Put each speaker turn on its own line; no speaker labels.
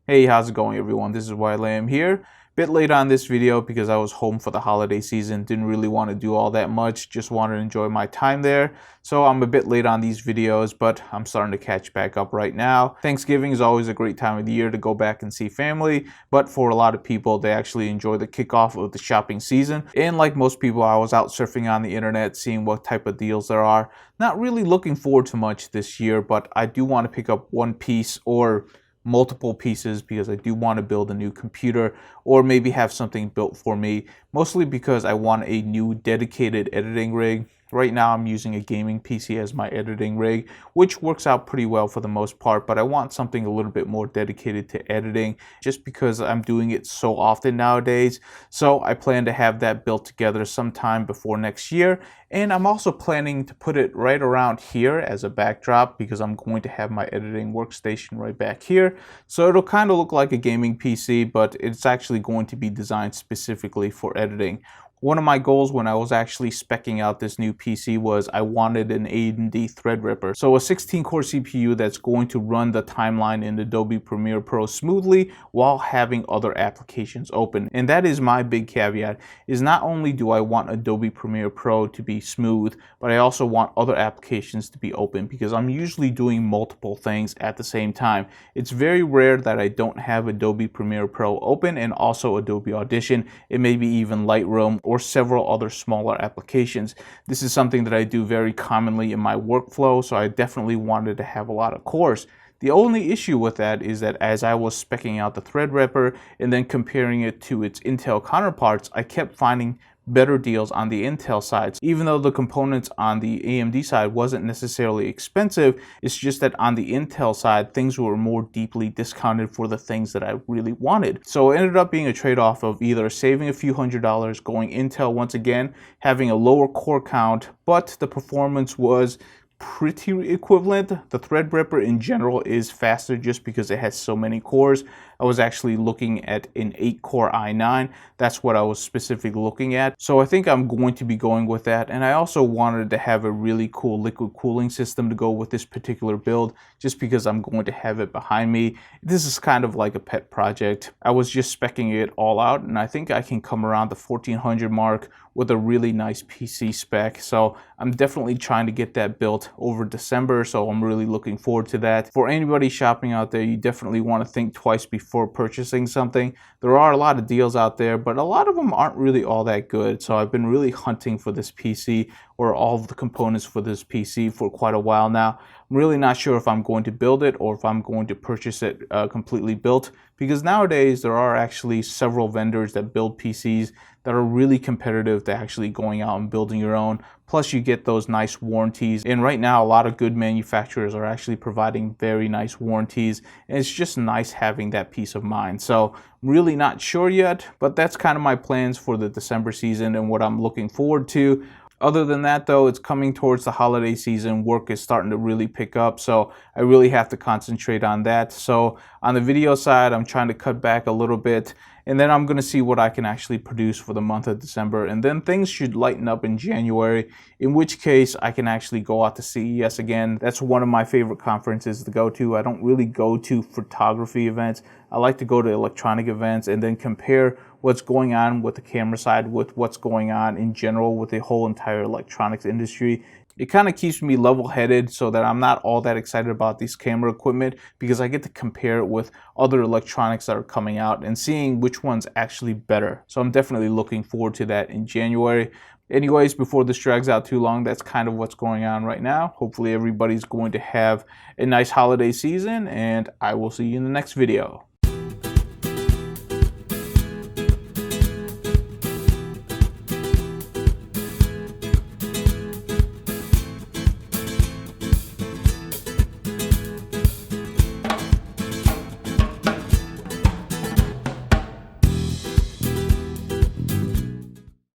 Hey, how's it going everyone? This is Lam here. Bit late on this video because I was home for the holiday season. Didn't really want to do all that much. Just wanted to enjoy my time there. So I'm a bit late on these videos, but I'm starting to catch back up right now. Thanksgiving is always a great time of the year to go back and see family. But for a lot of people, they actually enjoy the kickoff of the shopping season. And like most people, I was out surfing on the internet, seeing what type of deals there are. Not really looking forward to much this year, but I do want to pick up one piece or multiple pieces because I do want to build a new computer or maybe have something built for me, mostly because I want a new dedicated editing rig. Right now I'm using a gaming PC as my editing rig, which works out pretty well for the most part, but I want something a little bit more dedicated to editing just because I'm doing it so often nowadays. So I plan to have that built together sometime before next year. And I'm also planning to put it right around here as a backdrop because I'm going to have my editing workstation right back here. So it'll kind of look like a gaming PC, but it's actually going to be designed specifically for editing. One of my goals when I was actually speccing out this new PC was I wanted an AMD Threadripper. So a 16-core CPU that's going to run the timeline in Adobe Premiere Pro smoothly while having other applications open. And that is my big caveat, is not only do I want Adobe Premiere Pro to be smooth, but I also want other applications to be open because I'm usually doing multiple things at the same time. It's very rare that I don't have Adobe Premiere Pro open and also Adobe Audition, and maybe even Lightroom or several other smaller applications. This is something that I do very commonly in my workflow, so I definitely wanted to have a lot of cores. The only issue with that is that as I was speccing out the Threadripper and then comparing it to its Intel counterparts, I kept finding better deals on the Intel side. Even though the components on the AMD side wasn't necessarily expensive, it's just that on the Intel side, things were more deeply discounted for the things that I really wanted. So it ended up being a trade-off of either saving a few $100s, going Intel once again, having a lower core count, but the performance was pretty equivalent. The Threadripper in general is faster just because it has so many cores. I was actually looking at an 8-core i9. That's what I was specifically looking at. So I think I'm going to be going with that. And I also wanted to have a really cool liquid cooling system to go with this particular build just because I'm going to have it behind me. This is kind of like a pet project. I was just speccing it all out and I think I can come around the 1400 mark with a really nice PC spec. So I'm definitely trying to get that built over December. So I'm really looking forward to that. For anybody shopping out there, you definitely want to think twice before purchasing something. There are a lot of deals out there, but a lot of them aren't really all that good. So I've been really hunting for this PC or all of the components for this PC for quite a while now. I'm really not sure if I'm going to build it or if I'm going to purchase it completely built, because nowadays there are actually several vendors that build PCs that are really competitive to actually going out and building your own. Plus you get those nice warranties. And right now a lot of good manufacturers are actually providing very nice warranties. And it's just nice having that peace of mind. So I'm really not sure yet, but that's kind of my plans for the December season and what I'm looking forward to. Other than that though, it's coming towards the holiday season. Work is starting to really pick up, so I really have to concentrate on that. So on the video side, I'm trying to cut back a little bit, and then I'm going to see what I can actually produce for the month of December, and then things should lighten up in January, in which case I can actually go out to CES again. That's one of my favorite conferences to go to. I don't really go to photography events. I like to go to electronic events and then compare what's going on with the camera side with what's going on in general with the whole entire electronics industry. It kind of keeps me level-headed so that I'm not all that excited about this camera equipment because I get to compare it with other electronics that are coming out and seeing which one's actually better. So I'm definitely looking forward to that in January. Anyways, before this drags out too long, that's kind of what's going on right now. Hopefully everybody's going to have a nice holiday season, and I will see you in the next video.